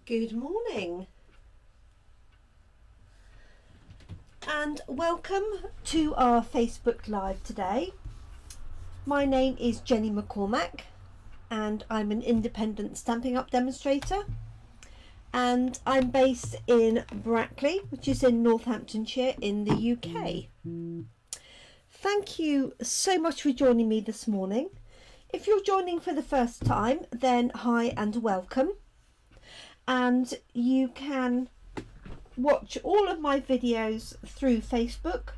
Good morning and welcome to our Facebook Live today. My name is Jenny McCormack and I'm an independent Stampin' Up demonstrator, and I'm based in Brackley, which is in Northamptonshire in the UK. Thank you so much for joining me this morning. If you're joining for the first time, then hi and welcome. And you can watch all of my videos through Facebook,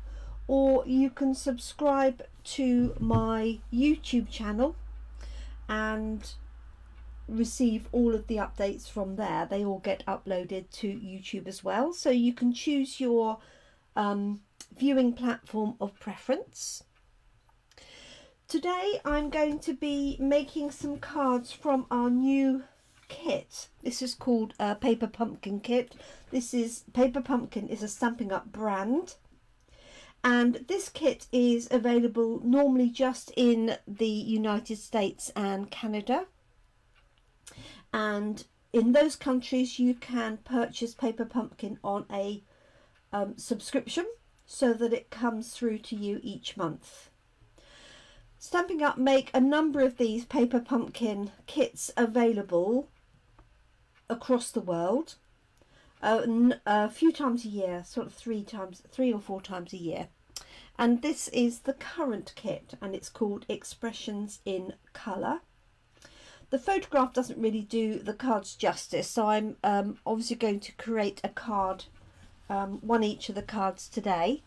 or you can subscribe to my YouTube channel and receive all of the updates from there. They all get uploaded to YouTube as well, so you can choose your viewing platform of preference. Today I'm going to be making some cards from our new kit. This is called a Paper Pumpkin kit. Paper Pumpkin is a Stampin' Up brand, and this kit is available normally just in the United States and Canada, and in those countries you can purchase Paper Pumpkin on a subscription so that it comes through to you each month. Stampin' Up make a number of these Paper Pumpkin kits available across the world, a few times a year, sort of 3 or 4 times a year. And this is the current kit, and it's called Expressions in Colour. The photograph doesn't really do the cards justice, so I'm obviously going to create a card, one each of the cards today.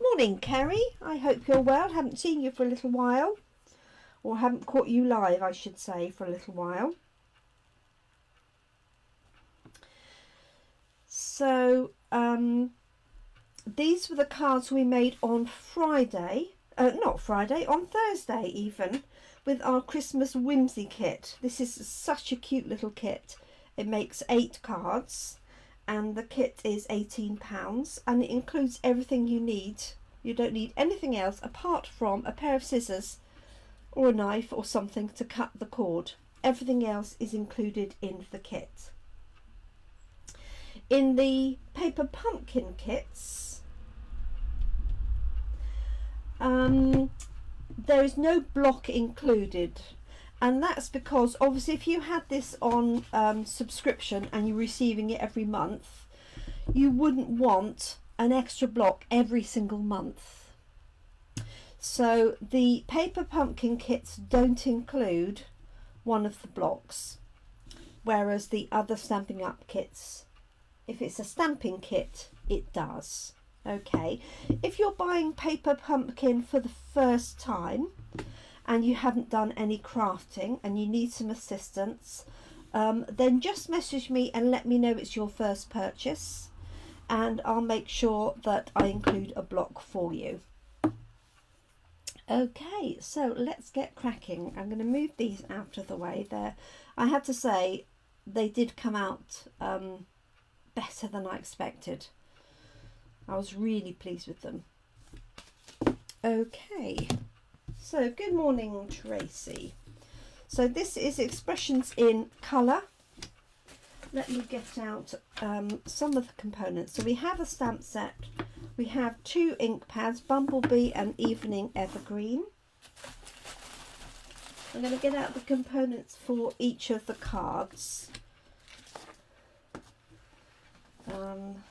Morning, Kerry. I hope you're well. Haven't seen you for a little while, or haven't caught you live, I should say, for a little while. So these were the cards we made on Friday, on Thursday even, with our Christmas Whimsy kit. This is such a cute little kit. It makes 8 cards and the kit is £18, and it includes everything you need. You don't need anything else apart from a pair of scissors or a knife or something to cut the cord. Everything else is included in the kit. In the Paper Pumpkin kits, there is no block included, and that's because obviously if you had this on subscription and you're receiving it every month, you wouldn't want an extra block every single month. So the Paper Pumpkin kits don't include one of the blocks, whereas the other Stampin' Up kits, if it's a stamping kit, it does. Okay, if you're buying Paper Pumpkin for the first time and you haven't done any crafting and you need some assistance, then just message me and let me know it's your first purchase, and I'll make sure that I include a block for you. Okay, so let's get cracking. I'm going to move these out of the way there. I have to say they did come out better than I expected. I was really pleased with them. Okay, so good morning, Tracy. So this is Expressions in Colour. Let me get out some of the components. So we have a stamp set. We have 2 ink pads, Bumblebee and Evening Evergreen. I'm going to get out the components for each of the cards.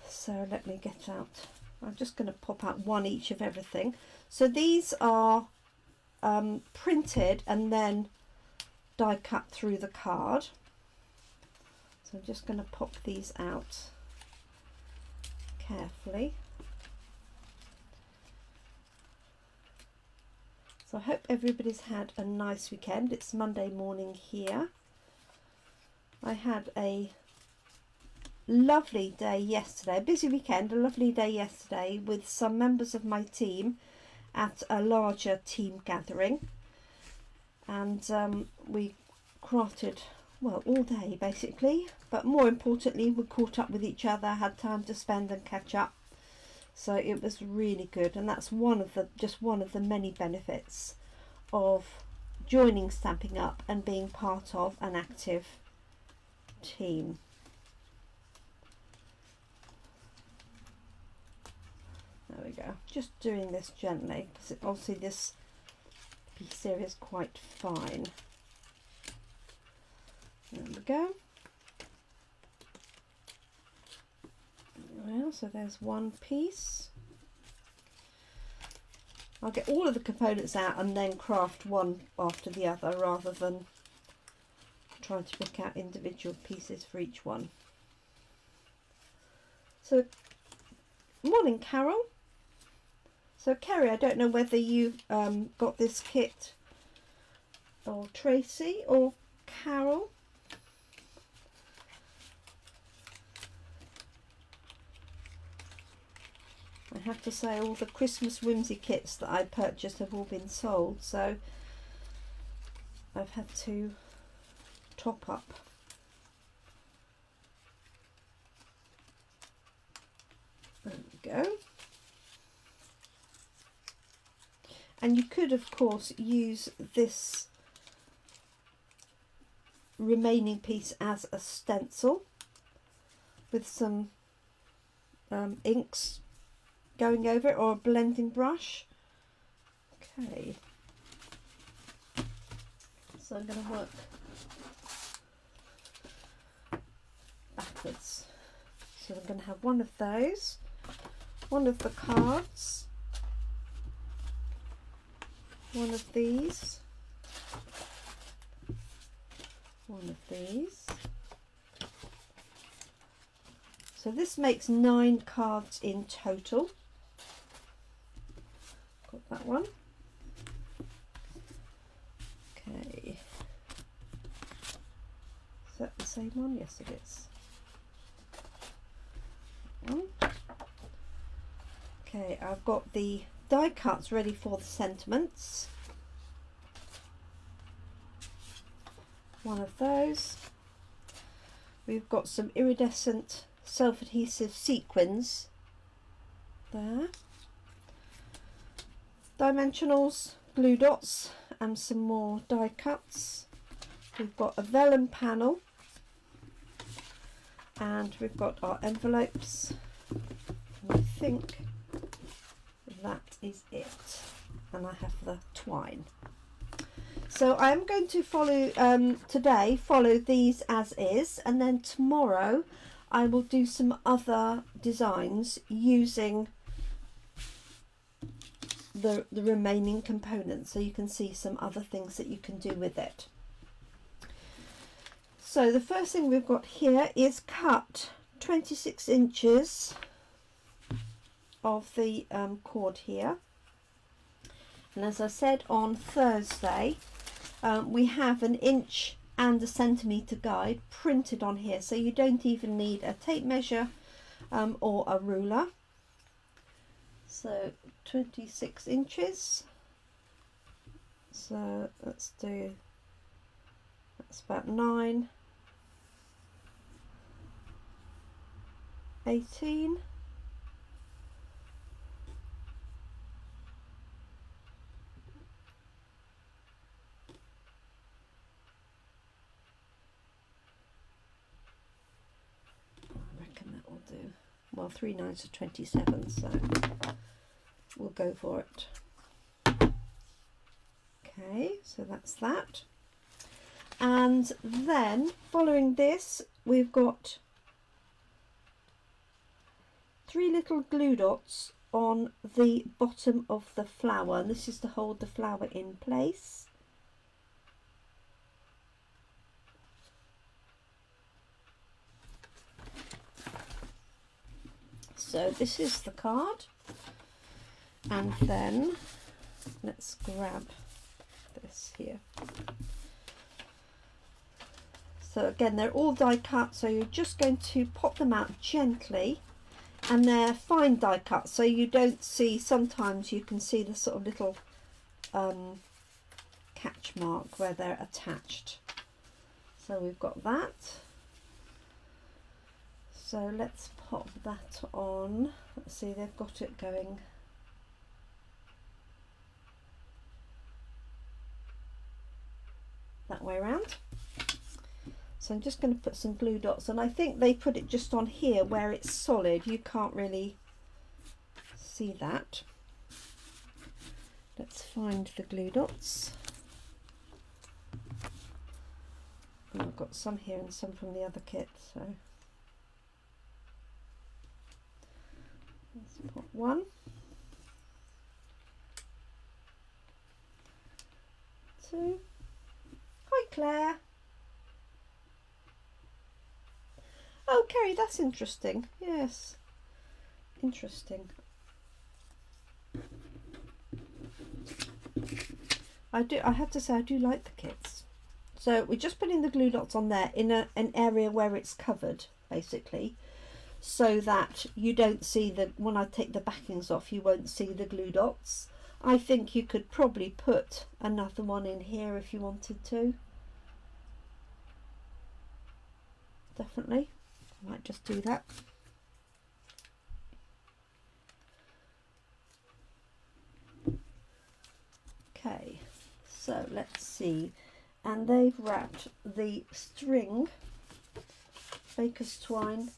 So let me get out, I'm just going to pop out one each of everything. So these are printed and then die cut through the card. So I'm just going to pop these out carefully. So I hope everybody's had a nice weekend. It's Monday morning here. I had a lovely day yesterday, a busy weekend, a lovely day yesterday with some members of my team at a larger team gathering, and we crafted, well, all day basically, but more importantly we caught up with each other, had time to spend and catch up, so it was really good. And that's just one of the many benefits of joining Stampin' Up and being part of an active 14. There we go. Just doing this gently because obviously this piece here is quite fine. There we go. Well, so there's one piece. I'll get all of the components out and then craft one after the other rather than trying to pick out individual pieces for each one. So, morning Carol. So Kerry, I don't know whether you've got this kit, or Tracy or Carol. I have to say all the Christmas whimsy kits that I purchased have all been sold, so I've had to top up. There we go. And you could of course use this remaining piece as a stencil with some inks going over it, or a blending brush. Okay, so I'm going to work backwards. So I'm going to have one of those, one of the cards, one of these, one of these. So this makes 9 cards in total. Got that one. Okay. Is that the same one? Yes, it is. That one. Okay, I've got the die cuts ready for the sentiments. One of those. We've got some iridescent self-adhesive sequins there. Dimensionals, glue dots, and some more die cuts. We've got a vellum panel, and we've got our envelopes, and I think that is it. And I have the twine. So I'm going to follow today follow these as is, and then tomorrow I will do some other designs using the remaining components, so you can see some other things that you can do with it. So the first thing we've got here is cut 26 inches of the cord here, and as I said on Thursday, we have an inch and a centimetre guide printed on here, so you don't even need a tape measure or a ruler. So 26 inches, so let's do, that's about 9, 18, well, 3 9s are 27, so we'll go for it. Okay, so that's that. And then following this, we've got 3 little glue dots on the bottom of the flower, and this is to hold the flower in place. So this is the card, and then let's grab this here. So again, they're all die cut, so you're just going to pop them out gently, and they're fine die cut, so you don't see, sometimes you can see the sort of little catch mark where they're attached. So we've got that. So let's pop that on. Let's see, they've got it going that way around. So I'm just going to put some glue dots, and I think they put it just on here where it's solid. You can't really see that. Let's find the glue dots. And I've got some here and some from the other kit, so let's put one, two. Hi Claire. Oh Kerry, that's interesting. Yes, interesting. I have to say I do like the kits. So we're just putting the glue dots on there in an area where it's covered, basically, so that you don't see the, when I take the backings off, you won't see the glue dots. I think you could probably put another one in here if you wanted to. Definitely. I might just do that. Okay, so let's see. And they've wrapped the string, baker's twine,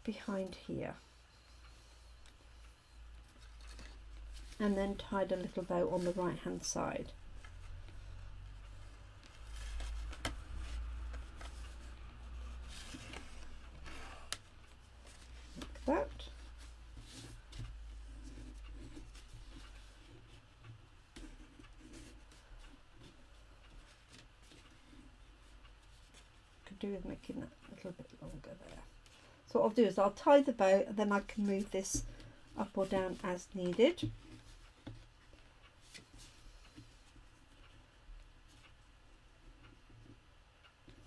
behind here, and then tied a little bow on the right hand side. Like that. Do with making that a little bit longer there. So what I'll do is I'll tie the bow, and then I can move this up or down as needed.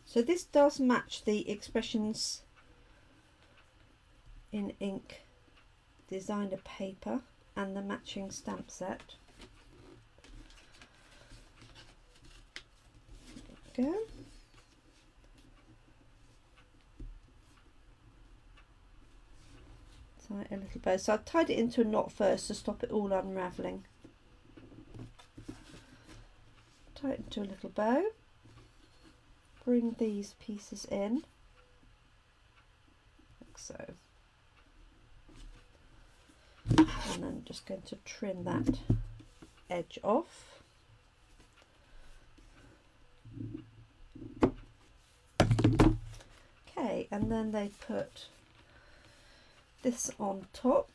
So this does match the Expressions in Ink designer paper and the matching stamp set. There we go. Tie a little bow. So I've tied it into a knot first to stop it all unravelling. Tie it into a little bow. Bring these pieces in, like so. And then just going to trim that edge off. Okay, and then they put this on top,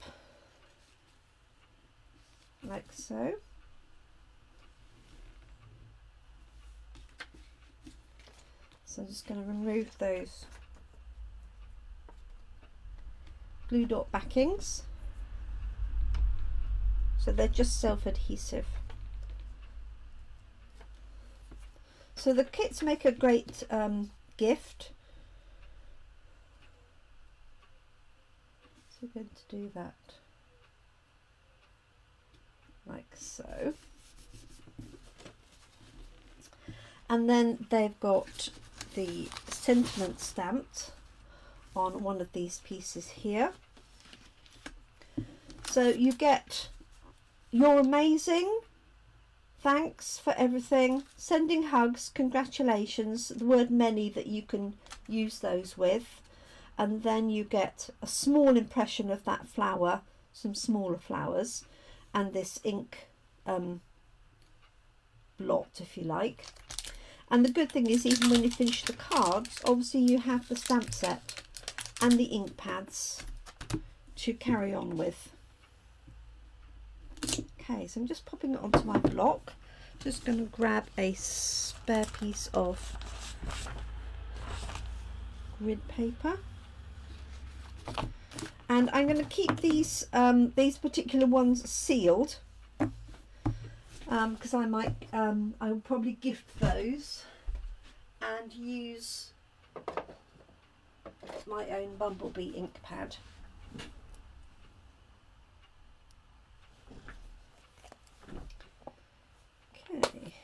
like so. So I'm just going to remove those glue dot backings. So they're just self-adhesive. So the kits make a great gift. So we're going to do that like so. And then they've got the sentiment stamped on one of these pieces here. So you get "You're amazing, thanks for everything, sending hugs, congratulations," the word "many" that you can use those with, and then you get a small impression of that flower, some smaller flowers, and this ink blot, if you like. And the good thing is, even when you finish the cards, obviously you have the stamp set and the ink pads to carry on with. Okay, so I'm just popping it onto my block. Just going to grab a spare piece of grid paper. And I'm going to keep these particular ones sealed, because I will probably gift those and use my own Bumblebee ink pad. Okay.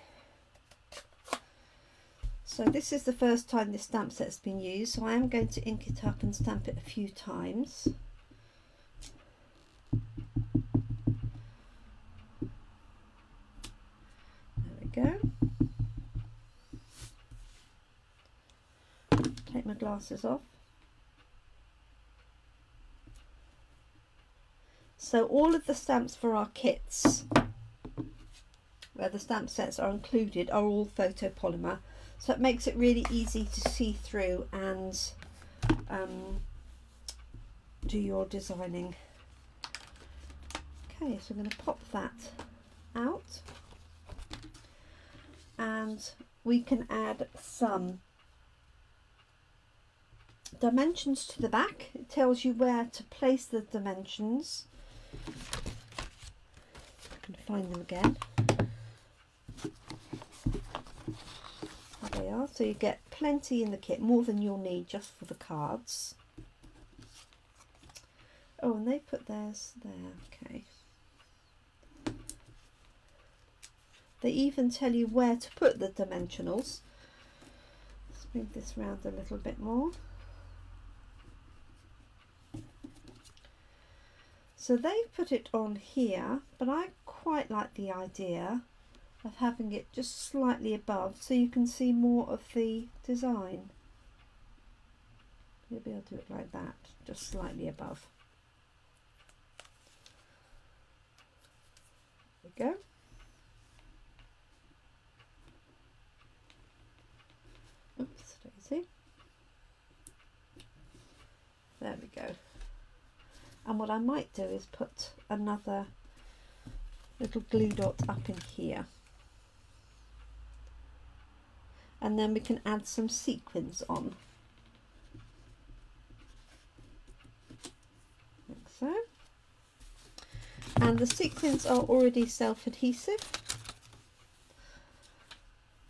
So this is the first time this stamp set's been used, so I am going to ink it up and stamp it a few times. There we go. glasses off. So all of the stamps for our kits, where the stamp sets are included, are all photopolymer, so it makes it really easy to see through and do your designing. Okay, so I'm going to pop that out, and we can add some dimensions to the back. It tells you where to place the dimensions. I can find them again. There they are. So you get plenty in the kit, more than you'll need just for the cards. Oh, and they put theirs there. Okay. They even tell you where to put the dimensionals. Let's move this round a little bit more. So they put it on here, but I quite like the idea of having it just slightly above so you can see more of the design. Maybe I'll do it like that, just slightly above. There we go. Oops, daisy. There we go. And what I might do is put another little glue dot up in here. And then we can add some sequins on. Like so. And the sequins are already self-adhesive.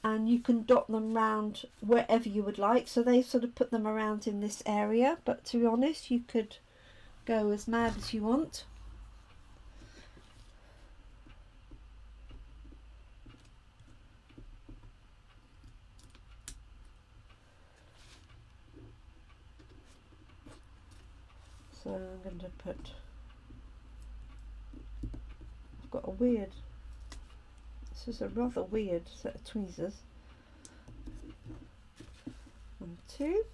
And you can dot them round wherever you would like. So they sort of put them around in this area. But to be honest, you could go as mad as you want. So I'm going to put, I've got a weird, this is a rather weird set of tweezers. 1, 2.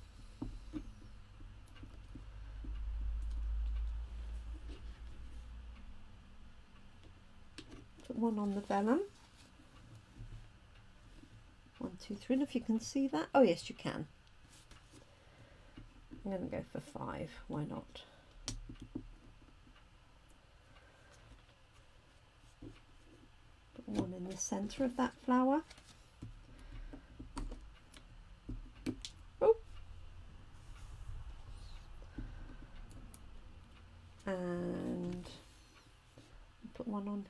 Put one on the vellum. 1, 2, 3. And if you can see that, oh yes, you can. I'm going to go for 5. Why not? Put one in the centre of that flower. Oh. And put one on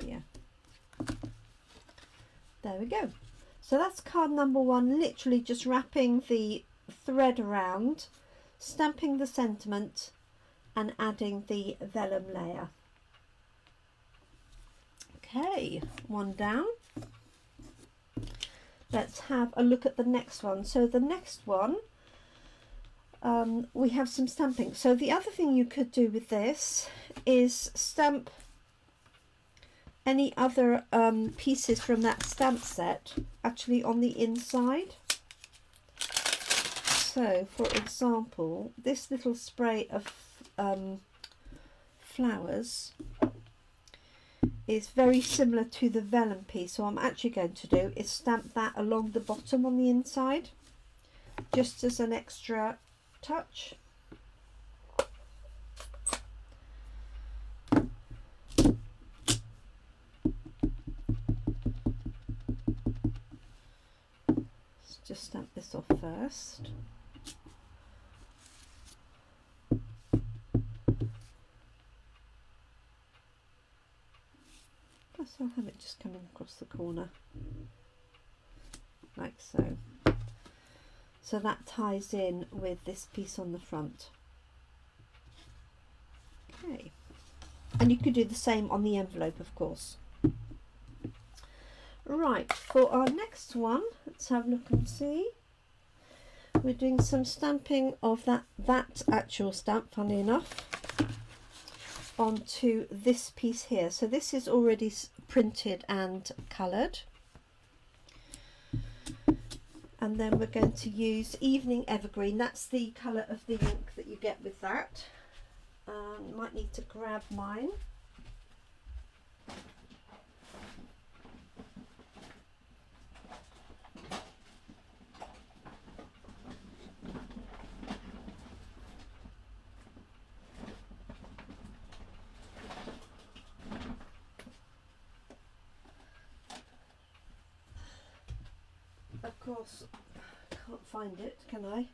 here. There we go. So that's card number 1, literally just wrapping the thread around, stamping the sentiment and adding the vellum layer. Okay, one down. Let's have a look at the next one. So the next one, we have some stamping. So the other thing you could do with this is stamp any other pieces from that stamp set actually on the inside. So for example, this little spray of flowers is very similar to the vellum piece. So what I'm actually going to do is stamp that along the bottom on the inside, just as an extra touch. Let's just stamp this off first. I'll have it just coming across the corner like so. So that ties in with this piece on the front. Okay, and you could do the same on the envelope, of course. Right, for our next one, let's have a look and see. We're doing some stamping of that actual stamp, funnily enough, onto this piece here. So this is already printed and coloured, And then we're going to use Evening Evergreen. That's the colour of the ink that you get with that. Might need to grab mine. Of course, I can't find it, can I?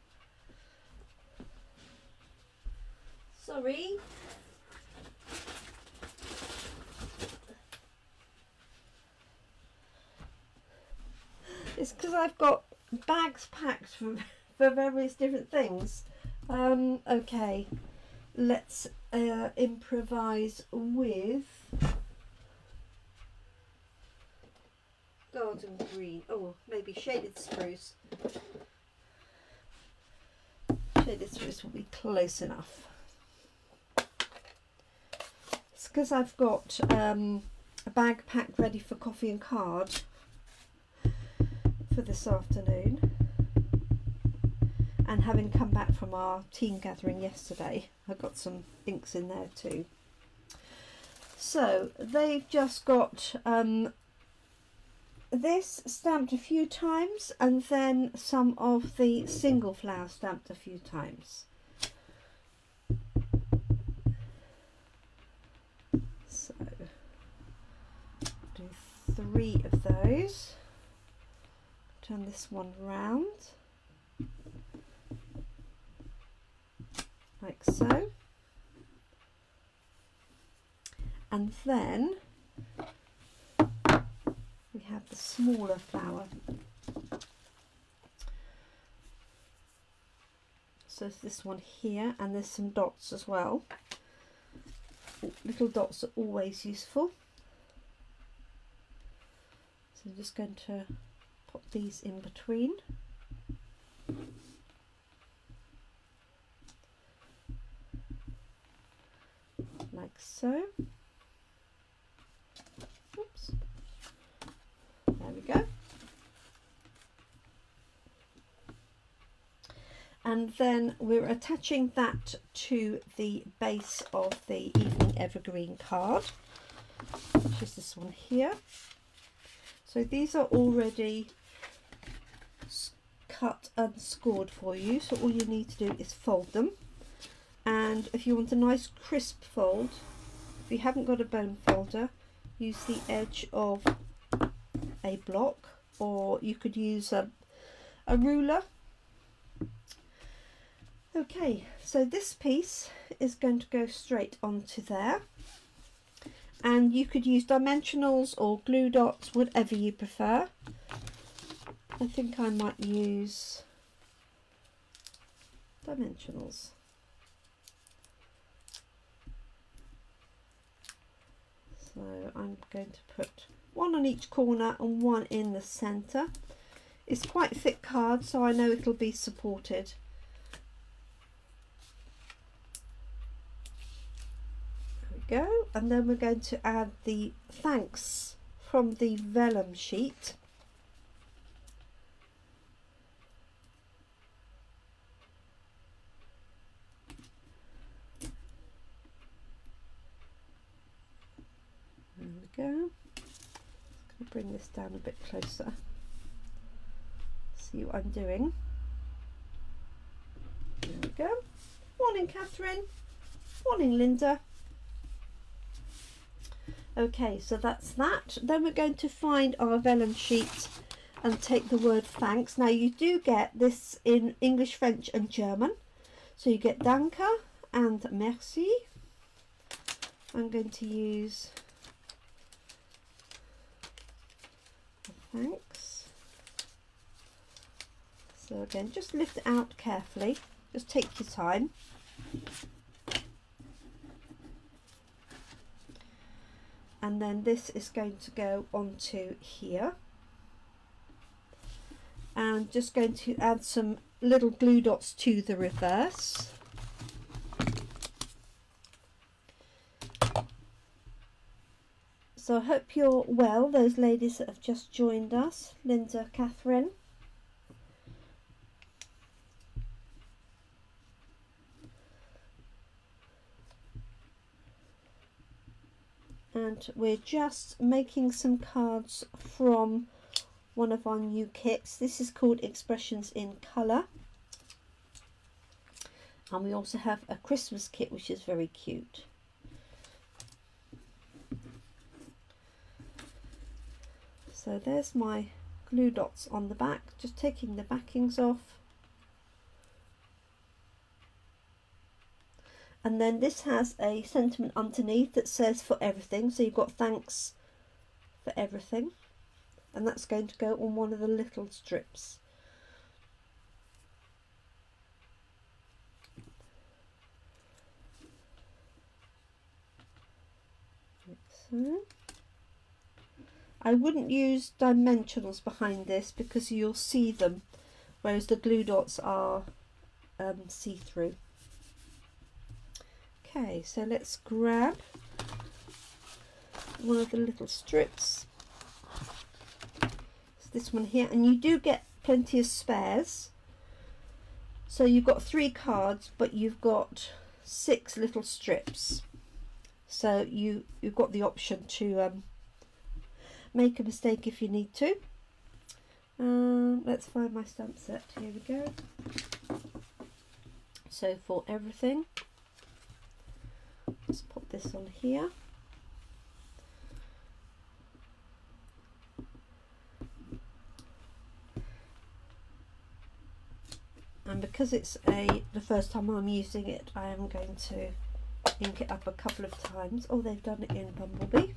Sorry. It's because I've got bags packed for various different things. Okay, let's improvise with garden green. Oh, maybe shaded spruce. Shaded spruce will be close enough. It's because I've got a bag packed ready for coffee and card for this afternoon, and having come back from our team gathering yesterday, I got some inks in there too. So they've just got this stamped a few times, and then some of the single flower stamped a few times. So do 3 of those. Turn this one round like so, and then we have the smaller flower. So it's this one here, and there's some dots as well. Little dots are always useful. So I'm just going to pop these in between. Like so. Oops. There we go. And then we're attaching that to the base of the Evening Evergreen card, which is this one here. So these are already cut and scored for you, so all you need to do is fold them. And if you want a nice crisp fold, if you haven't got a bone folder, use the edge of a block, or you could use a ruler. Okay, so this piece is going to go straight onto there, and you could use dimensionals or glue dots, whatever you prefer. I think I might use dimensionals. So I'm going to put one on each corner and one in the centre. It's quite a thick card, so I know it'll be supported. There we go, and then we're going to add the thanks from the vellum sheet. There we go. Just going to bring this down a bit closer. See what I'm doing. There we go. Morning, Catherine. Morning, Linda. Okay, so that's that. Then we're going to find our vellum sheet and take the word thanks. Now you do get this in English, French and German. So you get danke and merci. I'm going to use thanks. So again, just lift it out carefully. Just take your time. And then this is going to go onto here. And just going to add some little glue dots to the reverse. So I hope you're well, those ladies that have just joined us, Linda, Catherine. and we're just making some cards from one of our new kits. This is called Expressions in Colour, and we also have a Christmas kit which is very cute. So there's my glue dots on the back, just taking the backings off. And then this has a sentiment underneath that says for everything, so you've got thanks for everything, and that's going to go on one of the little strips. Like so. I wouldn't use dimensionals behind this because you'll see them, whereas the glue dots are see-through. Okay, so let's grab one of the little strips. It's this one here, and you do get plenty of spares. So you've got 3 cards, but you've got 6 little strips. So you've got the option to make a mistake if you need to. Let's find my stamp set. Here we go. So for everything, let's put this on here. And because it's the first time I'm using it, I am going to ink it up a couple of times. Oh, they've done it in Bumblebee.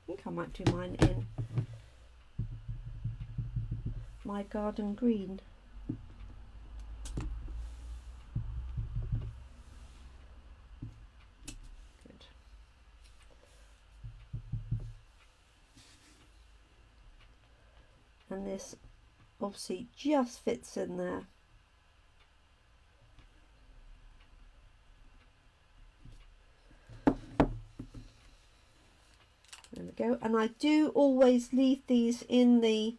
I think I might do mine in My Garden Green. Good. And this obviously just fits in there. There we go. And I do always leave these in the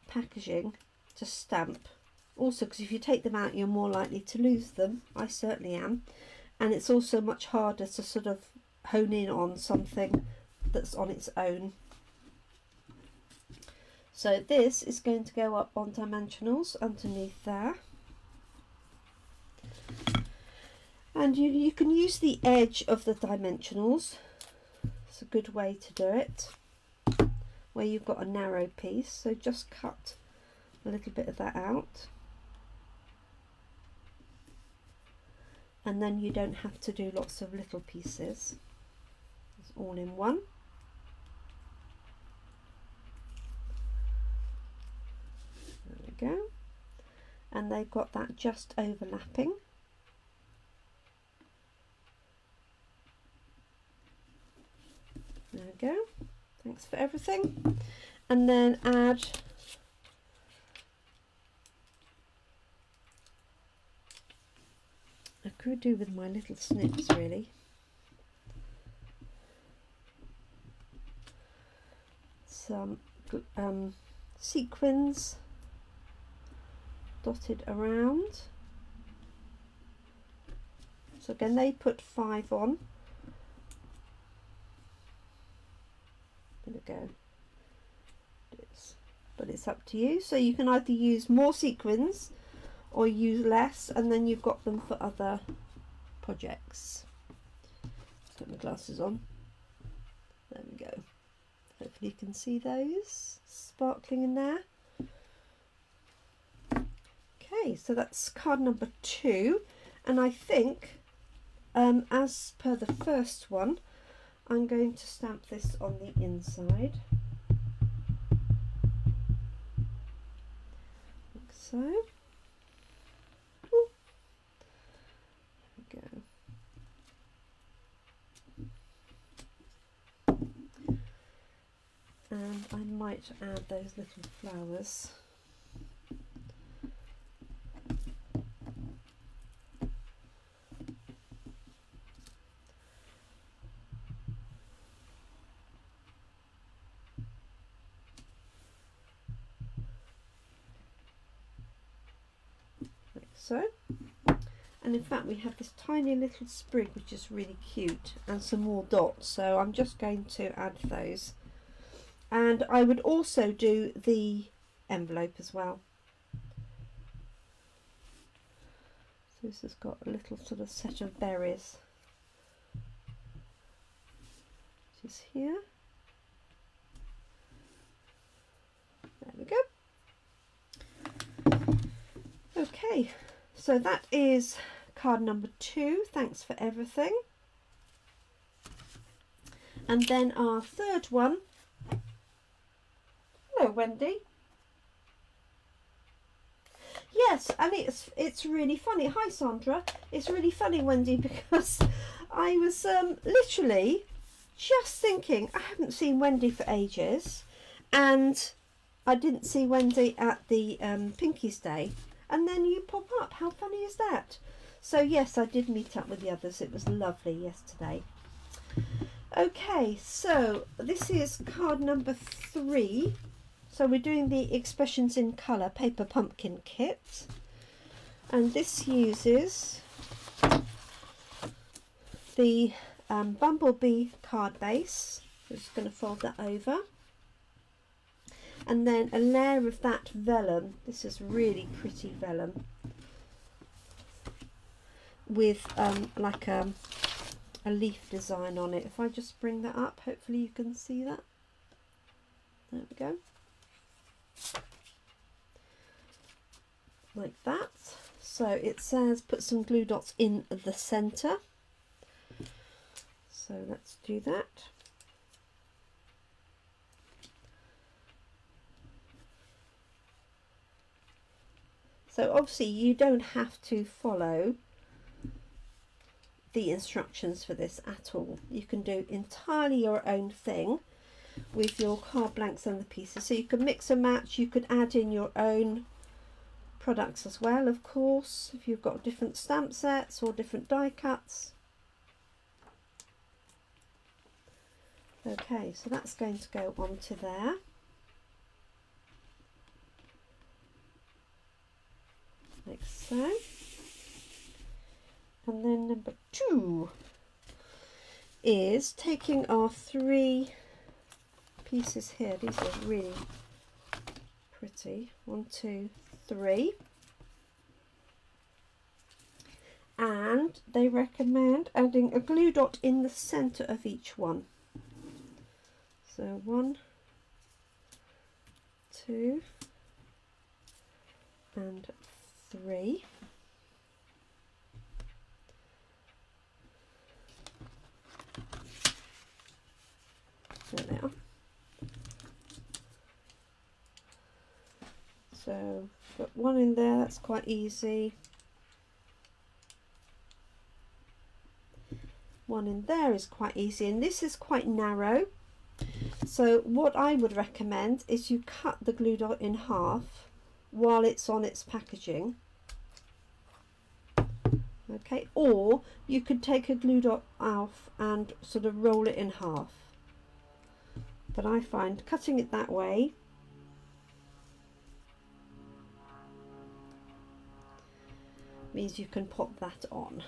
packaging to stamp. Also, because if you take them out, you're more likely to lose them. I certainly am. And it's also much harder to sort of hone in on something that's on its own. So this is going to go up on dimensionals underneath there. And you can use the edge of the dimensionals. It's a good way to do it, where you've got a narrow piece. So just cut a little bit of that out. And then you don't have to do lots of little pieces. It's all in one. There we go. And they've got that just overlapping. There we go. Thanks for everything. And then add I could do with my little snips really. Some sequins dotted around. So again, they put 5 on. There we go. But it's up to you. So you can either use more sequins or use less, and then you've got them for other projects. Put my glasses on. There we go. Hopefully you can see those sparkling in there. Okay, so that's card number 2, and I think as per the first one, I'm going to stamp this on the inside, like so. Ooh. There we go. And I might add those little flowers. So, And in fact we have this tiny little sprig which is really cute, and some more dots, so I'm just going to add those. And I would also do the envelope as well. So this has got a little sort of set of berries, which is here. There we go. Okay, so that is card number 2. Thanks for everything. And then our third one. Hello, Wendy. Yes, and it's really funny. Hi, Sandra. It's really funny, Wendy, because I was literally just thinking I haven't seen Wendy for ages, and I didn't see Wendy at the Pinkies Day, and then you pop up. How funny is that? So yes, I did meet up with the others. It was lovely yesterday. Okay, so this is card number 3. So we're doing the Expressions in Colour Paper Pumpkin Kit, and this uses the Bumblebee card base. I'm just going to fold that over, and then a layer of that vellum. This is really pretty vellum with like a leaf design on it. If I just bring that up, hopefully you can see that. There we go. Like that. So it says put some glue dots in the center, so let's do that. So obviously you don't have to follow the instructions for this at all. You can do entirely your own thing with your card blanks and the pieces. So you can mix and match. You could add in your own products as well, of course, if you've got different stamp sets or different die cuts. Okay, so that's going to go onto there. Like so. And then number 2 is taking our 3 pieces here. These are really pretty. 1, 2, 3. And they recommend adding a glue dot in the center of each one. So 1, 2 and 3. There they are. So put one in there, that's quite easy. One in there is quite easy, and this is quite narrow. So what I would recommend is you cut the glue dot in half while it's on its packaging. Okay, or you could take a glue dot off and sort of roll it in half. But I find cutting it that way means you can pop that on.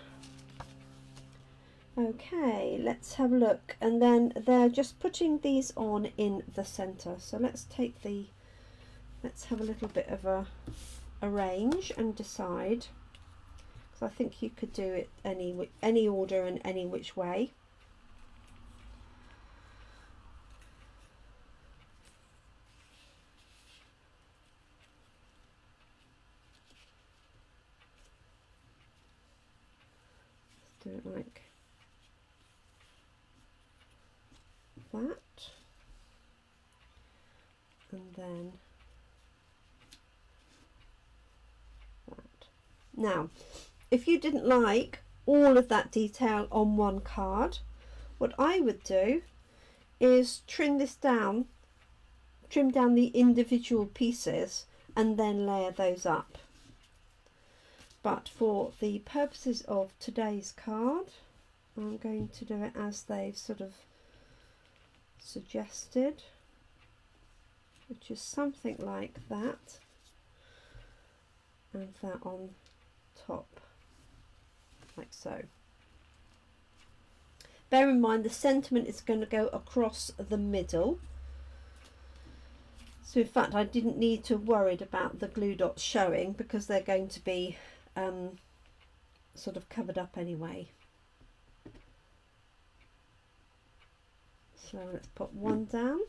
Okay, let's have a look. And then they're just putting these on in the center. So let's have a little bit of a arrange and decide, because I think you could do it any order and any which way. Let's do it like that, and then that. Now, if you didn't like all of that detail on one card, what I would do is trim down the individual pieces and then layer those up. But for the purposes of today's card, I'm going to do it as they've sort of suggested, which is something like that, and that on top. like so. Bear in mind the sentiment is going to go across the middle. So in fact I didn't need to worry about the glue dots showing because they're going to be sort of covered up anyway. So let's put one down.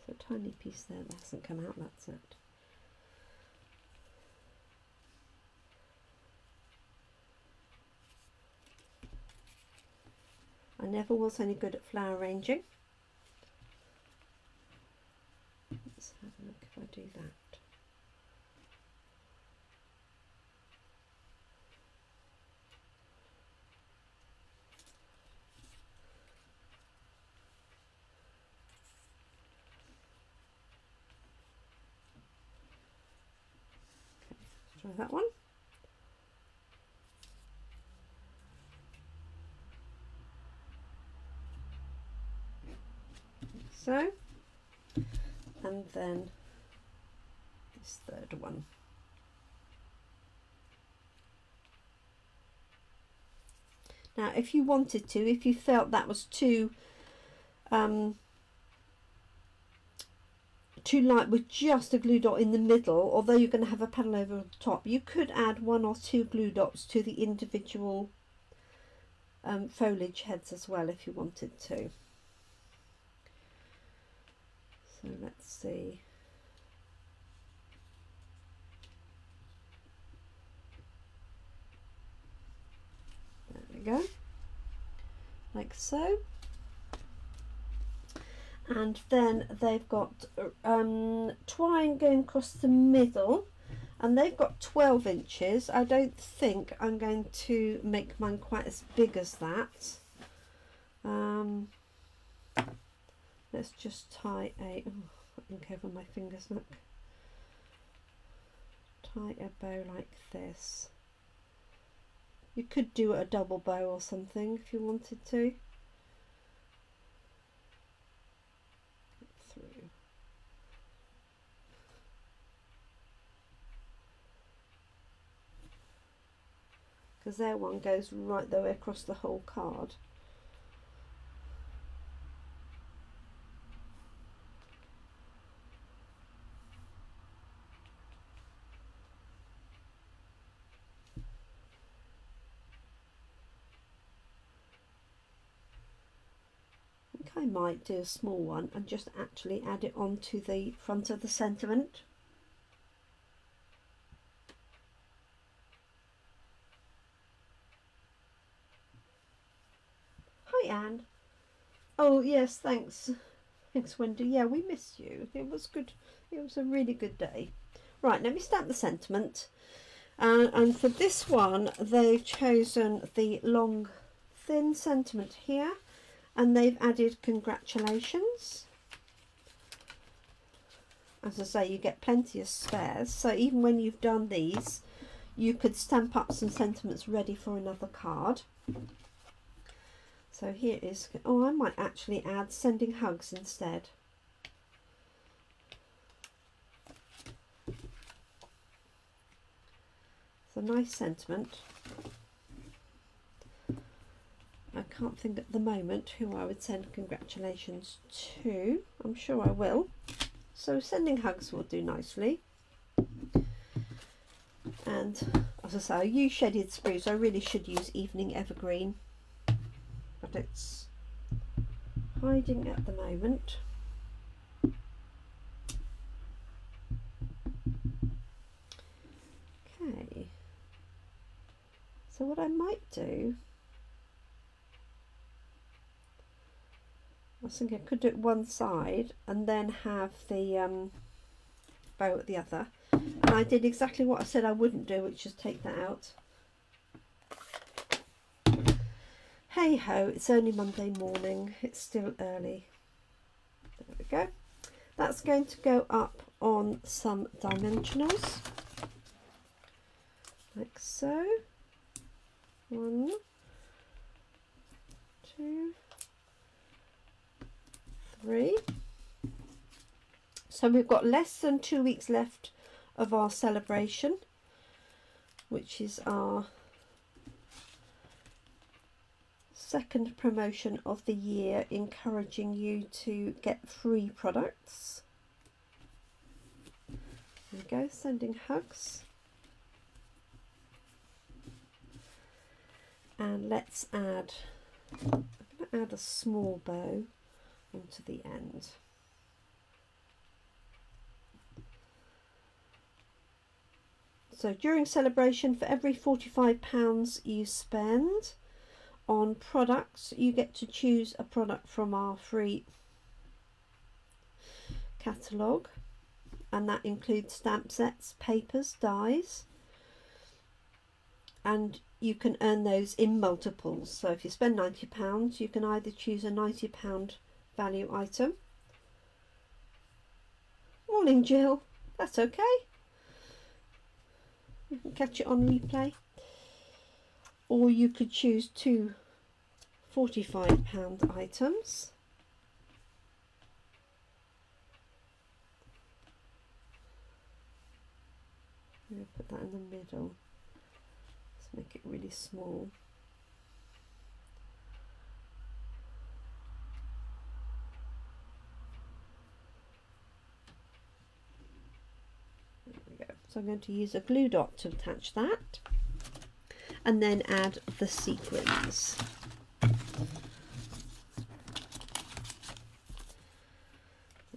So a tiny piece there that hasn't come out, that's it. I never was any good at flower arranging. Let's have a look if I do that. Try that one. So, and then this third one. Now if you wanted to, if you felt that was too light with just a glue dot in the middle, although you're going to have a panel over the top, you could add 1 or 2 glue dots to the individual foliage heads as well if you wanted to. So let's see. There we go, like so. And then they've got twine going across the middle, and they've got 12 inches. I don't think I'm going to make mine quite as big as that. Let's just tie a ink over my fingers, look. Tie a bow like this. You could do a double bow or something if you wanted to. Through. Because their one goes right the way across the whole card. I might do a small one and just actually add it onto the front of the sentiment. Hi Anne. Oh yes, thanks. Thanks Wendy. Yeah, we missed you. It was good. It was a really good day. Right, let me stamp the sentiment. And for this one they've chosen the long thin sentiment here. And they've added congratulations. As I say, you get plenty of spares, so even when you've done these you could stamp up some sentiments ready for another card. So here is, oh, I might actually add sending hugs instead. It's a nice sentiment. I can't think at the moment who I would send congratulations to. I'm sure I will. So sending hugs will do nicely. And as I say, I use shaded spruce. I really should use evening evergreen, but it's hiding at the moment. Okay. So what I might do, I was thinking I could do it one side and then have the bow at the other. And I did exactly what I said I wouldn't do, which is take that out. Hey ho, it's only Monday morning. It's still early. There we go. That's going to go up on some dimensionals. Like so. 1, 2, 3, So we've got less than 2 weeks left of our celebration, which is our second promotion of the year, encouraging you to get free products. There we go, sending hugs. And let's add, I'm going to add a small bow onto the end. So during celebration, for every £45 you spend on products, you get to choose a product from our free catalogue, and that includes stamp sets, papers, dies, and you can earn those in multiples. So if you spend £90, you can either choose a £90 value item. Morning, Jill. That's okay. You can catch it on replay. Or you could choose two £45 items. I'm going to put that in the middle. Let's make it really small. There we go. So I'm going to use a glue dot to attach that, and then add the sequins. There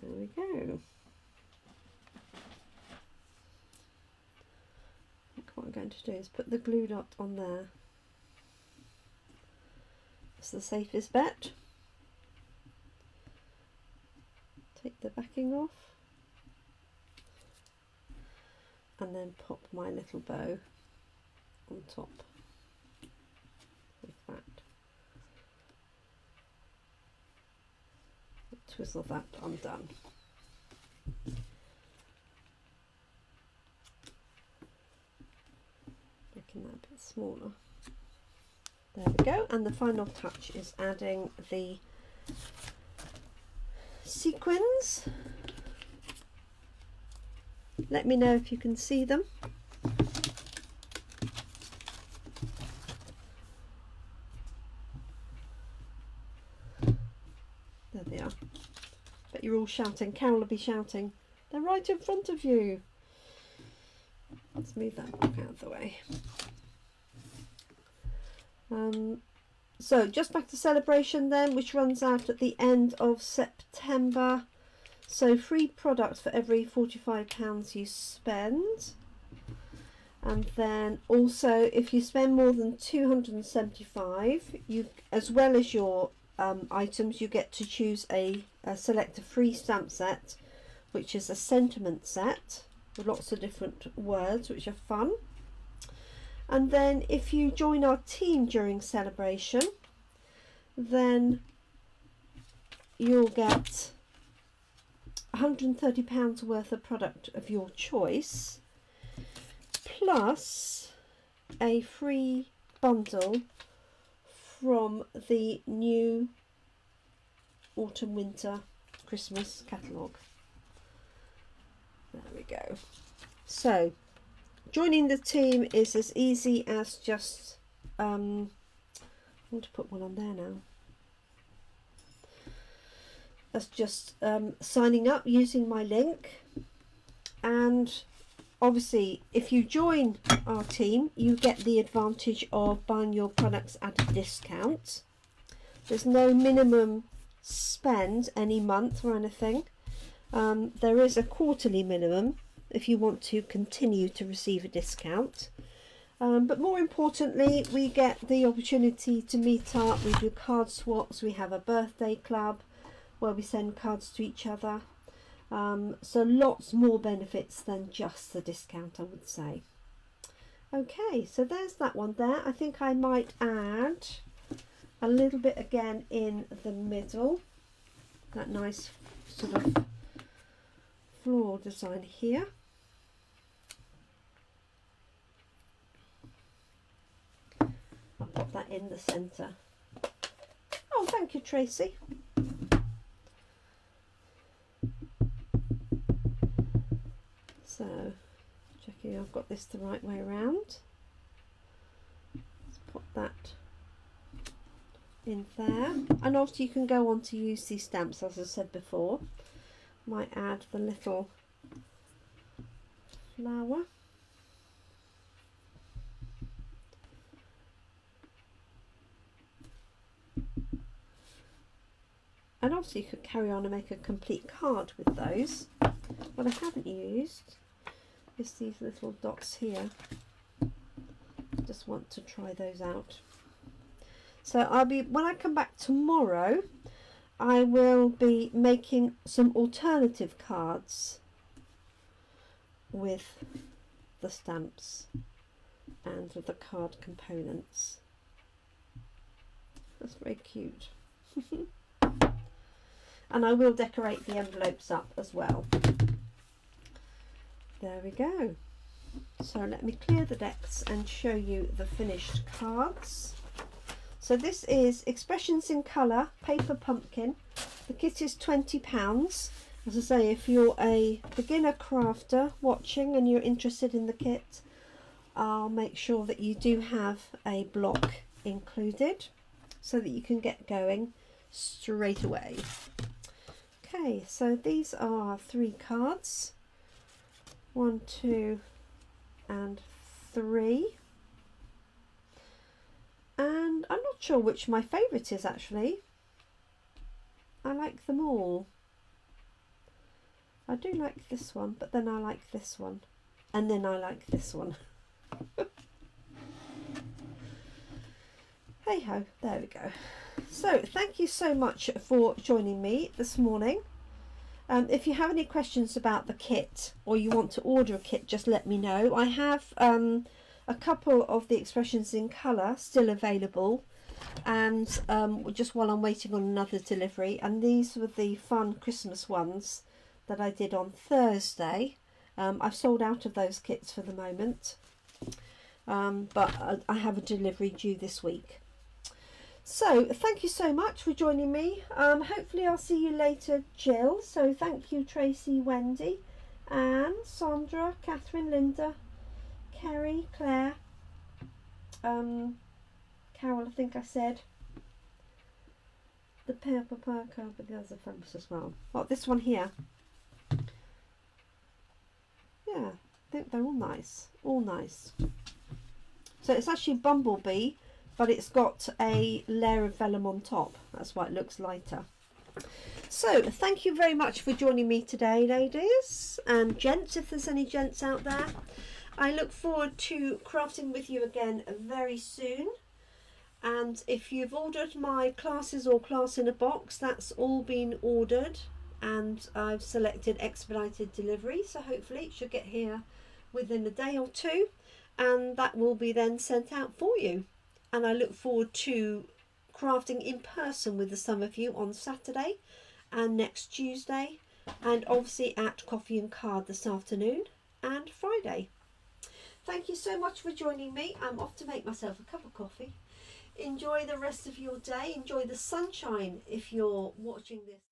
we go. What I'm going to do is put the glue dot on there. It's the safest bet. Take the backing off and then pop my little bow on top like that. Twizzle that undone. Making that a bit smaller. There we go, and the final touch is adding the sequins. Let me know if you can see them. There they are. But you're all shouting. Carol will be shouting. They're right in front of you. Let's move that back out of the way. So just back to celebration then, which runs out at the end of September. So free products for every £45 you spend. And then also if you spend more than £275, you, as well as your items, you get to choose select a free stamp set, which is a sentiment set with lots of different words which are fun. And then if you join our team during celebration, then you'll get £130 worth of product of your choice, plus a free bundle from the new autumn winter Christmas catalogue. There we go. So joining the team is as easy as just I want to put one on there now. That's just signing up using my link, and obviously if you join our team you get the advantage of buying your products at a discount. There's no minimum spend any month or anything. There is a quarterly minimum if you want to continue to receive a discount, but more importantly we get the opportunity to meet up. We do card swaps, we have a birthday club where we send cards to each other, so lots more benefits than just the discount, I would say. Okay, so there's that one there. I think I might add a little bit again in the middle, that nice sort of floral design here. I'll pop that in the centre. Oh, thank you, Tracy. So checking I've got this the right way around. Let's put that in there, and also you can go on to use these stamps as I said before. Might add the little flower. And also you could carry on and make a complete card with those. What I haven't used is these little dots here. Just want to try those out. So when I come back tomorrow, I will be making some alternative cards with the stamps and with the card components. That's very cute. And I will decorate the envelopes up as well. There we go. So let me clear the decks and show you the finished cards. So this is Expressions in Colour Paper Pumpkin. The kit is £20. As I say, if you're a beginner crafter watching and you're interested in the kit, I'll make sure that you do have a block included so that you can get going straight away. Okay, so these are 3 cards. 1, 2 and 3. And I'm not sure which my favourite is actually. I like them all. I do like this one, but then I like this one. And then I like this one. Hey ho, there we go. So thank you so much for joining me this morning. If you have any questions about the kit or you want to order a kit, just let me know. I have a couple of the Expressions in Colour still available, and just while I'm waiting on another delivery, and these were the fun Christmas ones that I did on Thursday. I've sold out of those kits for the moment, but I have a delivery due this week. So thank you so much for joining me. Hopefully I'll see you later, Jill. So thank you, Tracy, Wendy, Anne, Sandra, Catherine, Linda, Kerry, Claire, Carol, I think I said. The papercraft, but the others are famous as well. Oh, this one here. Yeah, I think they're all nice. All nice. So it's actually Bumblebee, but it's got a layer of vellum on top. That's why it looks lighter. So thank you very much for joining me today, ladies and gents, if there's any gents out there. I look forward to crafting with you again very soon. And if you've ordered my classes or class in a box, that's all been ordered, and I've selected expedited delivery, so hopefully it should get here within a day or two, and that will be then sent out for you. And I look forward to crafting in person with some of you on Saturday and next Tuesday, and obviously at Coffee and Card this afternoon and Friday. Thank you so much for joining me. I'm off to make myself a cup of coffee. Enjoy the rest of your day. Enjoy the sunshine if you're watching this.